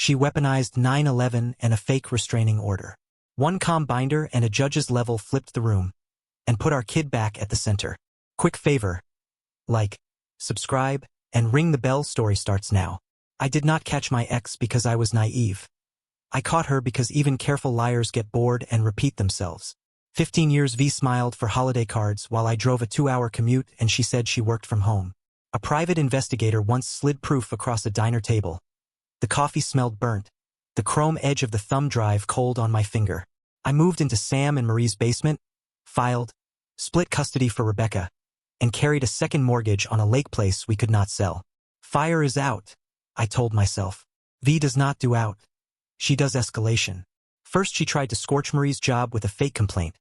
She weaponized 9/11 and a fake restraining order. One calm binder and a judge's level flipped the room and put our kid back at the center. Quick favor. Like, subscribe, and ring the bell. Story starts now. I did not catch my ex because I was naive. I caught her because even careful liars get bored and repeat themselves. 15 years. V smiled for holiday cards while I drove a 2-hour commute and she said she worked from home. A private investigator once slid proof across a diner table. The coffee smelled burnt. The chrome edge of the thumb drive cold on my finger. I moved into Sam and Marie's basement, filed, split custody for Rebecca, and carried a second mortgage on a lake place we could not sell. Fire is out, I told myself. V does not do out. She does escalation. First she tried to scorch Marie's job with a fake complaint.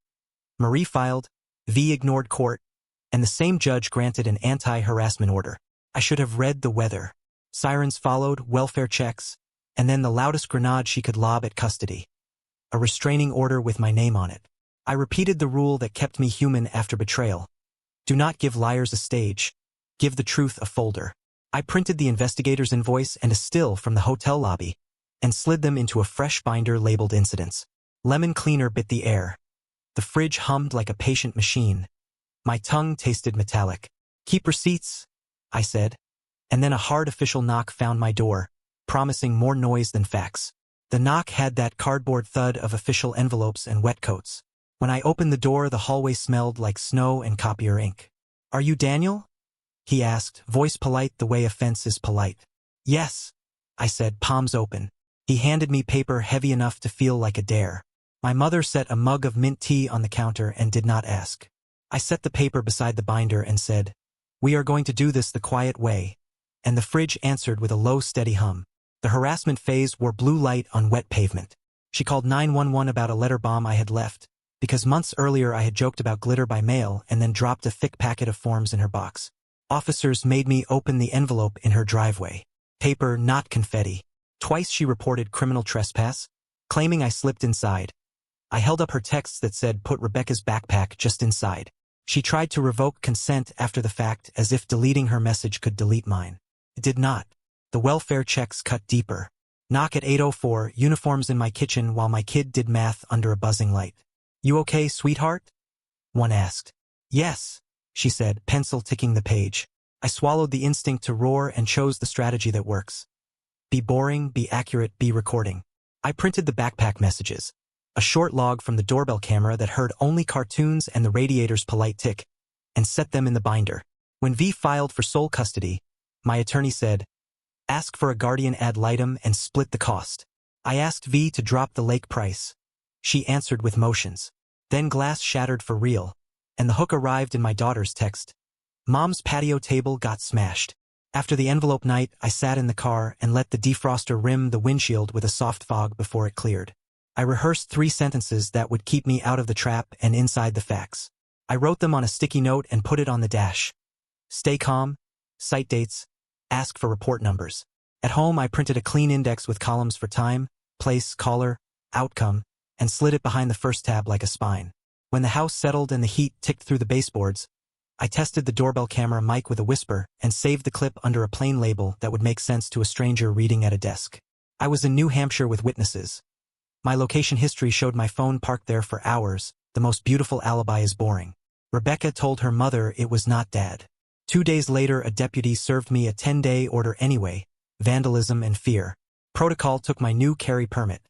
Marie filed, V ignored court, and the same judge granted an anti-harassment order. I should have read the weather. Sirens followed, welfare checks, and then the loudest grenade she could lob at custody. A restraining order with my name on it. I repeated the rule that kept me human after betrayal. Do not give liars a stage. Give the truth a folder. I printed the investigator's invoice and a still from the hotel lobby and slid them into a fresh binder labeled incidents. Lemon cleaner bit the air. The fridge hummed like a patient machine. My tongue tasted metallic. Keep receipts, I said. And then a hard official knock found my door, promising more noise than facts. The knock had that cardboard thud of official envelopes and wet coats. When I opened the door, the hallway smelled like snow and copier ink. Are you Daniel? He asked, voice polite the way offense is polite. Yes, I said, palms open. He handed me paper heavy enough to feel like a dare. My mother set a mug of mint tea on the counter and did not ask. I set the paper beside the binder and said, we are going to do this the quiet way. And the fridge answered with a low, steady hum. The harassment phase wore blue light on wet pavement. She called 911 about a letter bomb I had left, because months earlier I had joked about glitter by mail and then dropped a thick packet of forms in her box. Officers made me open the envelope in her driveway. Paper, not confetti. Twice she reported criminal trespass, claiming I slipped inside. I held up her texts that said put Rebecca's backpack just inside. She tried to revoke consent after the fact as if deleting her message could delete mine. It did not. The welfare checks cut deeper. Knock at 8:04, uniforms in my kitchen while my kid did math under a buzzing light. You okay, sweetheart? One asked. Yes, she said, pencil ticking the page. I swallowed the instinct to roar and chose the strategy that works. Be boring, be accurate, be recording. I printed the backpack messages. A short log from the doorbell camera that heard only cartoons and the radiator's polite tick, and set them in the binder. When V filed for sole custody, my attorney said, ask for a guardian ad litem and split the cost. I asked V to drop the lake price. She answered with motions. Then glass shattered for real, and the hook arrived in my daughter's text. Mom's patio table got smashed. After the envelope night, I sat in the car and let the defroster rim the windshield with a soft fog before it cleared. I rehearsed 3 sentences that would keep me out of the trap and inside the facts. I wrote them on a sticky note and put it on the dash. Stay calm, cite dates, ask for report numbers. At home, I printed a clean index with columns for time, place, caller, outcome, and slid it behind the first tab like a spine. When the house settled and the heat ticked through the baseboards, I tested the doorbell camera mic with a whisper and saved the clip under a plain label that would make sense to a stranger reading at a desk. I was in New Hampshire with witnesses. My location history showed my phone parked there for hours. The most beautiful alibi is boring. Rebecca told her mother it was not Dad. 2 days later, a deputy served me a 10-day order anyway, vandalism and fear. Protocol took my new carry permit.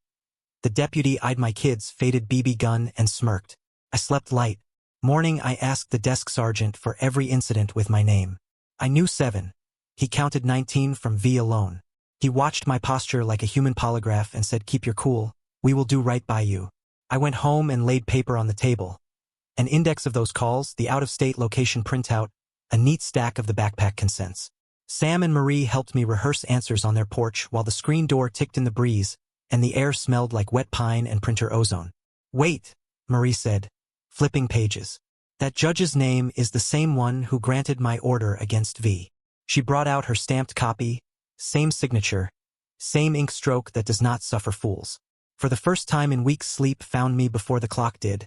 The deputy eyed my kid's faded BB gun and smirked. I slept light. Morning, I asked the desk sergeant for every incident with my name. I knew 7. He counted 19 from V alone. He watched my posture like a human polygraph and said, keep your cool. We will do right by you. I went home and laid paper on the table. An index of those calls, the out-of-state location printout, a neat stack of the backpack consents. Sam and Marie helped me rehearse answers on their porch while the screen door ticked in the breeze, and the air smelled like wet pine and printer ozone. Wait, Marie said, flipping pages. That judge's name is the same one who granted my order against V. She brought out her stamped copy, same signature, same ink stroke that does not suffer fools. For the first time in weeks, sleep found me before the clock did,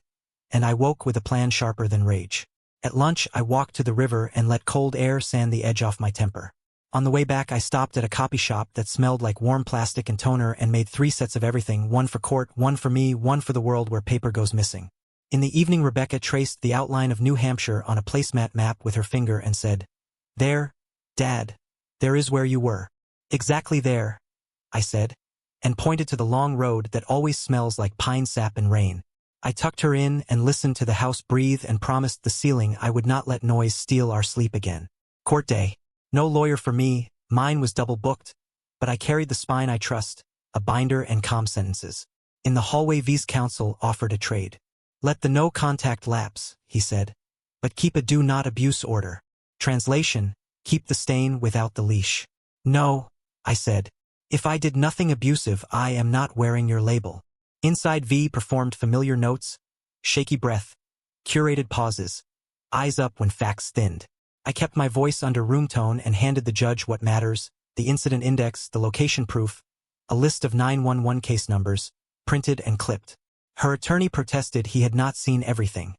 and I woke with a plan sharper than rage. At lunch, I walked to the river and let cold air sand the edge off my temper. On the way back I stopped at a copy shop that smelled like warm plastic and toner and made 3 sets of everything, one for court, one for me, one for the world where paper goes missing. In the evening Rebecca traced the outline of New Hampshire on a placemat map with her finger and said, "There, Dad. There is where you were." "Exactly there," I said, and pointed to the long road that always smells like pine sap and rain. I tucked her in and listened to the house breathe and promised the ceiling I would not let noise steal our sleep again. Court day. No lawyer for me, mine was double booked, but I carried the spine I trust, a binder and calm sentences. In the hallway V's counsel offered a trade. "Let the no contact lapse," he said, "but keep a do not abuse order. Translation, keep the stain without the leash." "No," I said. "If I did nothing abusive, I am not wearing your label." Inside V performed familiar notes, shaky breath, curated pauses, eyes up when facts thinned. I kept my voice under room tone and handed the judge what matters, the incident index, the location proof, a list of 911 case numbers, printed and clipped. Her attorney protested he had not seen everything.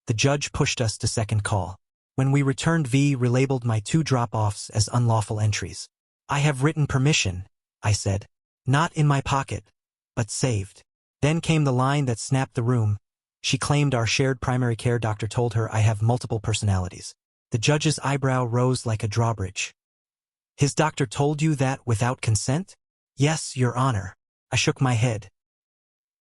The judge pushed us to second call. When we returned, V relabeled my 2 drop-offs as unlawful entries. "I have written permission," I said. "Not in my pocket, but saved." Then came the line that snapped the room. She claimed our shared primary care doctor told her I have multiple personalities. The judge's eyebrow rose like a drawbridge. "His doctor told you that without consent?" "Yes, Your Honor." I shook my head.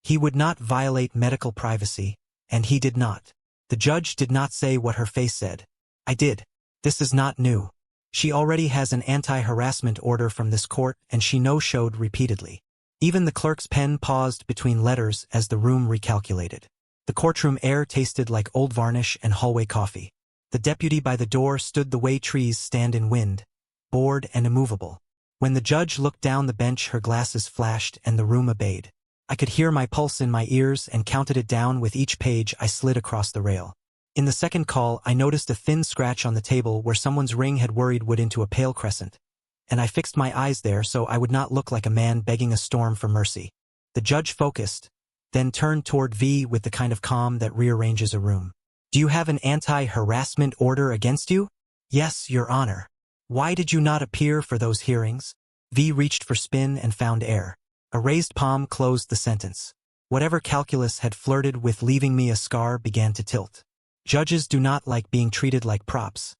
"He would not violate medical privacy, and he did not." The judge did not say what her face said. "I did. This is not new. She already has an anti-harassment order from this court, and she no-showed repeatedly." Even the clerk's pen paused between letters as the room recalculated. The courtroom air tasted like old varnish and hallway coffee. The deputy by the door stood the way trees stand in wind, bored and immovable. When the judge looked down the bench, her glasses flashed and the room obeyed. I could hear my pulse in my ears and counted it down with each page I slid across the rail. In the second call, I noticed a thin scratch on the table where someone's ring had worried wood into a pale crescent, and I fixed my eyes there so I would not look like a man begging a storm for mercy. The judge focused, then turned toward V with the kind of calm that rearranges a room. "Do you have an anti-harassment order against you?" "Yes, Your Honor." "Why did you not appear for those hearings?" V reached for spin and found air. A raised palm closed the sentence. Whatever calculus had flirted with leaving me a scar began to tilt. Judges do not like being treated like props.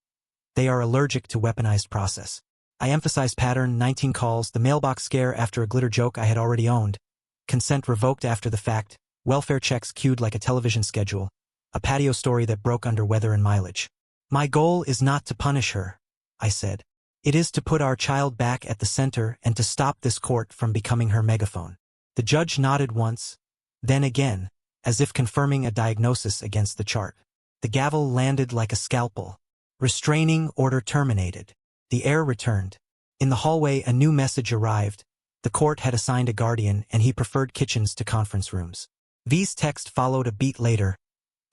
They are allergic to weaponized process. I emphasized pattern, 19 calls, the mailbox scare after a glitter joke I had already owned, consent revoked after the fact, welfare checks queued like a television schedule, a patio story that broke under weather and mileage. "My goal is not to punish her," I said. "It is to put our child back at the center and to stop this court from becoming her megaphone." The judge nodded once, then again, as if confirming a diagnosis against the chart. The gavel landed like a scalpel. Restraining order terminated. The air returned. In the hallway a new message arrived. The court had assigned a guardian and he preferred kitchens to conference rooms. V's text followed a beat later.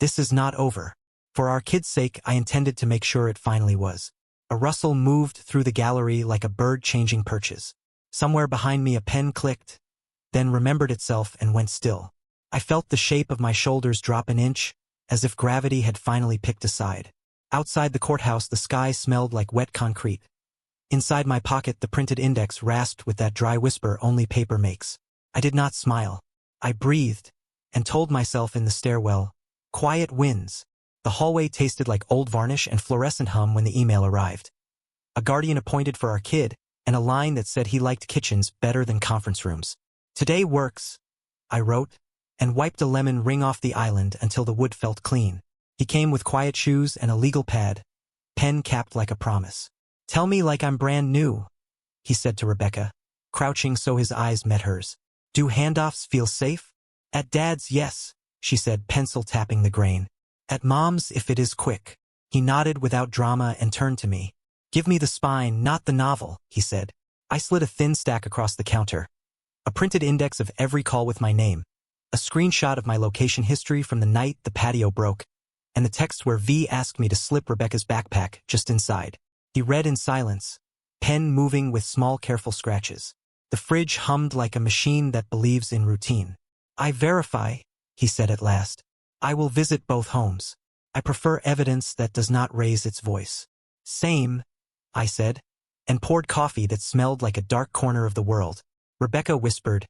"This is not over. For our kid's sake I intended to make sure it finally was." A rustle moved through the gallery like a bird changing perches. Somewhere behind me a pen clicked, then remembered itself and went still. I felt the shape of my shoulders drop an inch, as if gravity had finally picked a side. Outside the courthouse the sky smelled like wet concrete. Inside my pocket the printed index rasped with that dry whisper only paper makes. I did not smile. I breathed, and told myself in the stairwell, "Quiet wins." The hallway tasted like old varnish and fluorescent hum when the email arrived. A guardian appointed for our kid, and a line that said he liked kitchens better than conference rooms. "Today works," I wrote, and wiped a lemon ring off the island until the wood felt clean. He came with quiet shoes and a legal pad, pen capped like a promise. "Tell me like I'm brand new," he said to Rebecca, crouching so his eyes met hers. "Do handoffs feel safe?" "At Dad's, yes," she said, pencil tapping the grain. "At Mom's if it is quick." He nodded without drama and turned to me. "Give me the spine, not the novel," he said. I slid a thin stack across the counter. A printed index of every call with my name. A screenshot of my location history from the night the patio broke, and the text where V asked me to slip Rebecca's backpack just inside. He read in silence, pen moving with small careful scratches. The fridge hummed like a machine that believes in routine. "I verify," he said at last. "I will visit both homes. I prefer evidence that does not raise its voice." "Same," I said. and poured coffee that smelled like a dark corner of the world. Rebecca whispered,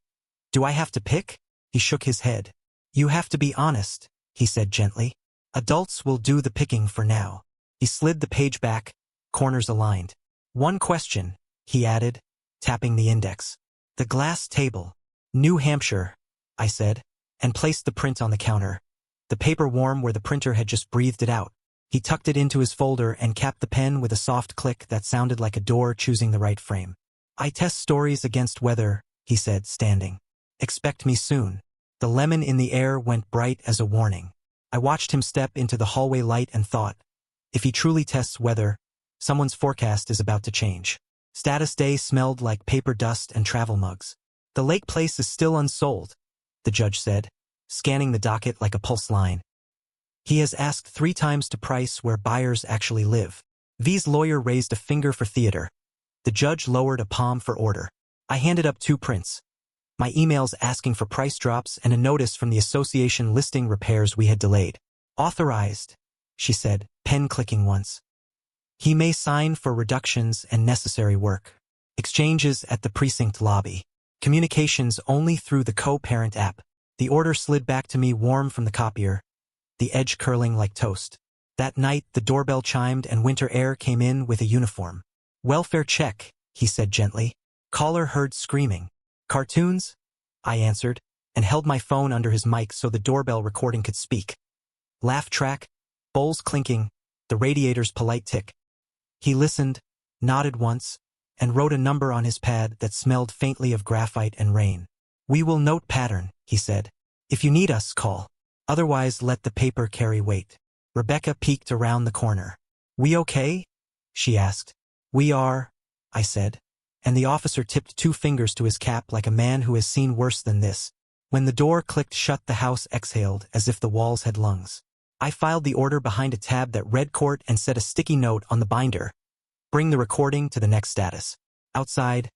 "Do I have to pick?" He shook his head. "You have to be honest," he said gently. "Adults will do the picking for now." He slid the page back, corners aligned. "One question," he added, tapping the index. "The glass table. New Hampshire," I said, and placed the print on the counter. The paper warm where the printer had just breathed it out. He tucked it into his folder and capped the pen with a soft click that sounded like a door choosing the right frame. "I test stories against weather," he said, standing. "Expect me soon." The lemon in the air went bright as a warning. I watched him step into the hallway light and thought, if he truly tests weather, someone's forecast is about to change. Status day smelled like paper dust and travel mugs. "The lake place is still unsold," the judge said, scanning the docket like a pulse line. "He has asked 3 times to price where buyers actually live." V's lawyer raised a finger for theater. The judge lowered a palm for order. I handed up 2 prints. My emails asking for price drops and a notice from the association listing repairs we had delayed. "Authorized," she said, pen clicking once. "He may sign for reductions and necessary work. Exchanges at the precinct lobby. Communications only through the co-parent app." The order slid back to me warm from the copier, the edge curling like toast. That night, the doorbell chimed and winter air came in with a uniform. "Welfare check," he said gently. Caller heard screaming. "Cartoons?" I answered, and held my phone under his mic so the doorbell recording could speak. Laugh track, bowls clinking, the radiator's polite tick. He listened, nodded once, and wrote a number on his pad that smelled faintly of graphite and rain. "We will note pattern," he said. "If you need us, call. Otherwise, let the paper carry weight." Rebecca peeked around the corner. "We okay?" she asked. "We are," I said, and the officer tipped 2 fingers to his cap like a man who has seen worse than this. When the door clicked shut, the house exhaled as if the walls had lungs. I filed the order behind a tab that read court and set a sticky note on the binder. "Bring the recording to the next status." Outside,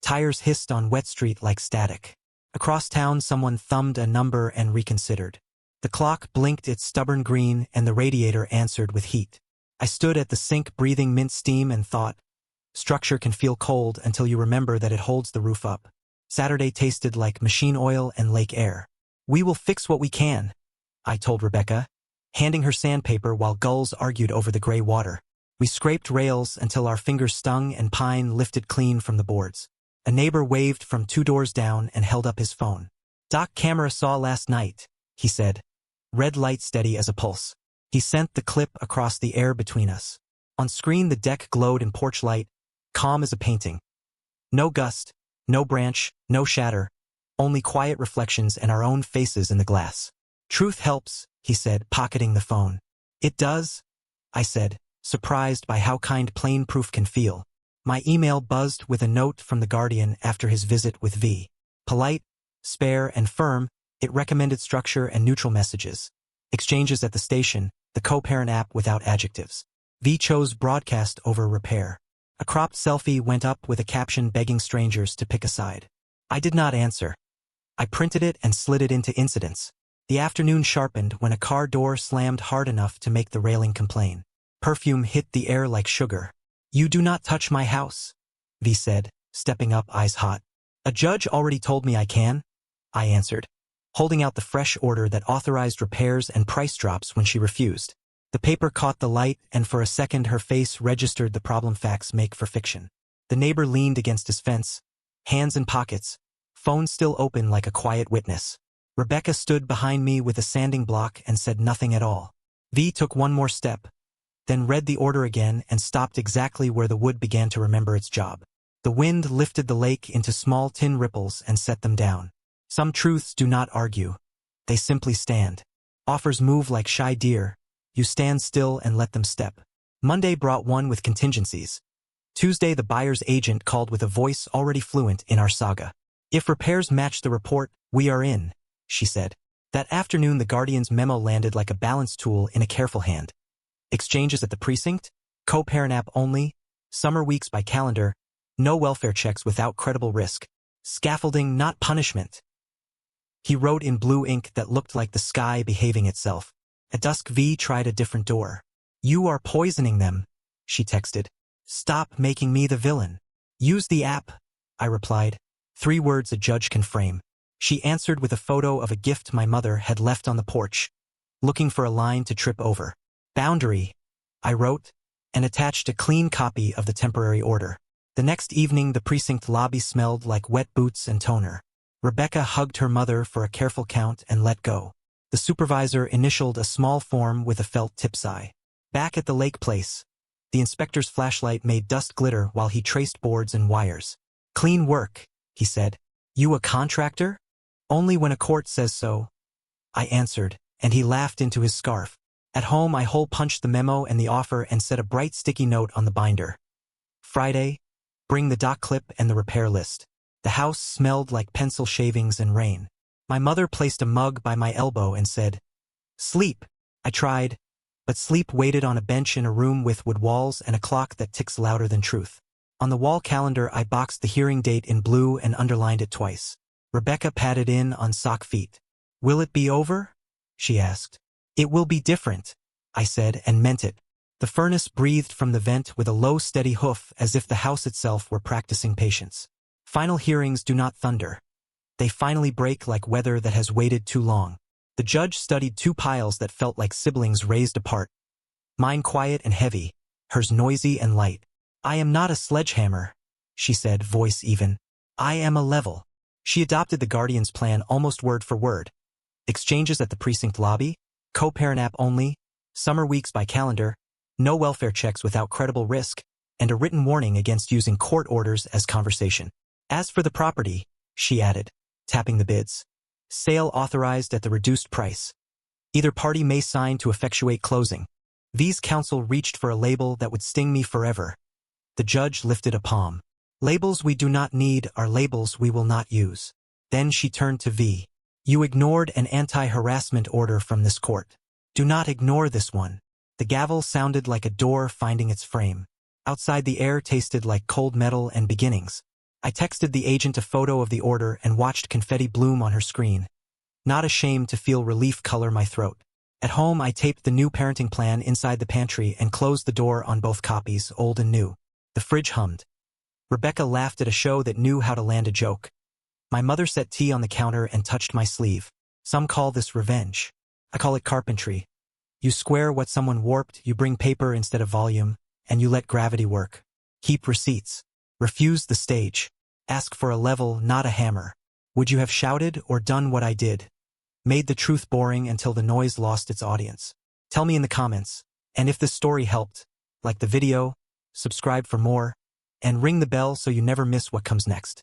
tires hissed on wet street like static. Across town, someone thumbed a number and reconsidered. The clock blinked its stubborn green and the radiator answered with heat. I stood at the sink breathing mint steam and thought, structure can feel cold until you remember that it holds the roof up. Saturday tasted like machine oil and lake air. "We will fix what we can," I told Rebecca, handing her sandpaper while gulls argued over the gray water. We scraped rails until our fingers stung and pine lifted clean from the boards. A neighbor waved from 2 doors down and held up his phone. "Doc camera saw last night," he said, red light steady as a pulse. He sent the clip across the air between us. On screen, the deck glowed in porch light, calm as a painting. No gust, no branch, no shatter, only quiet reflections and our own faces in the glass. "Truth helps," he said, pocketing the phone. "It does?" I said, surprised by how kind plain proof can feel. My email buzzed with a note from the Guardian after his visit with V. Polite, spare, and firm, it recommended structure and neutral messages. Exchanges at the station, the co-parent app without adjectives. V chose broadcast over repair. A cropped selfie went up with a caption begging strangers to pick a side. I did not answer. I printed it and slid it into incidents. The afternoon sharpened when a car door slammed hard enough to make the railing complain. Perfume hit the air like sugar. "You do not touch my house," V said, stepping up, eyes hot. "A judge already told me I can," I answered, holding out the fresh order that authorized repairs and price drops when she refused. The paper caught the light, and for a second her face registered the problem facts make for fiction. The neighbor leaned against his fence, hands in pockets, phone still open like a quiet witness. Rebecca stood behind me with a sanding block and said nothing at all. V took one more step, then read the order again and stopped exactly where the wood began to remember its job. The wind lifted the lake into small tin ripples and set them down. Some truths do not argue. They simply stand. Offers move like shy deer. You stand still and let them step. Monday brought one with contingencies. Tuesday, the buyer's agent called with a voice already fluent in our saga. "If repairs match the report, we are in," she said. That afternoon, the Guardian's memo landed like a balance tool in a careful hand. Exchanges at the precinct, co-parent app only, summer weeks by calendar, no welfare checks without credible risk. Scaffolding, not punishment. He wrote in blue ink that looked like the sky behaving itself. At dusk, V tried a different door. "You are poisoning them," she texted. Stop making me the villain. Use the app, I replied. 3 words a judge can frame. She answered with a photo of a gift my mother had left on the porch, looking for a line to trip over. Boundary, I wrote, and attached a clean copy of the temporary order. The next evening the precinct lobby smelled like wet boots and toner. Rebecca hugged her mother for a careful count and let go. The supervisor initialed a small form with a felt tip sigh. Back at the lake place, the inspector's flashlight made dust glitter while he traced boards and wires. Clean work, he said. You a contractor? Only when a court says so, I answered, and he laughed into his scarf. At home I hole-punched the memo and the offer and set a bright sticky note on the binder. Friday, bring the dock clip and the repair list. The house smelled like pencil shavings and rain. My mother placed a mug by my elbow and said, Sleep. I tried, but sleep waited on a bench in a room with wood walls and a clock that ticks louder than truth. On the wall calendar I boxed the hearing date in blue and underlined it twice. Rebecca patted in on sock feet. Will it be over? She asked. It will be different, I said and meant it. The furnace breathed from the vent with a low steady hoof as if the house itself were practicing patience. Final hearings do not thunder. They finally break like weather that has waited too long. The judge studied 2 piles that felt like siblings raised apart. Mine quiet and heavy, hers noisy and light. I am not a sledgehammer, she said, voice even. I am a level. She adopted the guardian's plan almost word for word. Exchanges at the precinct lobby, co-parent app only, summer weeks by calendar, no welfare checks without credible risk, and a written warning against using court orders as conversation. As for the property, she added, tapping the bids, sale authorized at the reduced price. Either party may sign to effectuate closing. V's counsel reached for a label that would sting me forever. The judge lifted a palm. Labels we do not need are labels we will not use. Then she turned to V. You ignored an anti-harassment order from this court. Do not ignore this one. The gavel sounded like a door finding its frame. Outside the air tasted like cold metal and beginnings. I texted the agent a photo of the order and watched confetti bloom on her screen. Not ashamed to feel relief color my throat. At home I taped the new parenting plan inside the pantry and closed the door on both copies, old and new. The fridge hummed. Rebecca laughed at a show that knew how to land a joke. My mother set tea on the counter and touched my sleeve. Some call this revenge. I call it carpentry. You square what someone warped, you bring paper instead of volume, and you let gravity work. Keep receipts. Refuse the stage. Ask for a level, not a hammer. Would you have shouted or done what I did? Made the truth boring until the noise lost its audience. Tell me in the comments. And if this story helped, like the video, subscribe for more, and ring the bell so you never miss what comes next.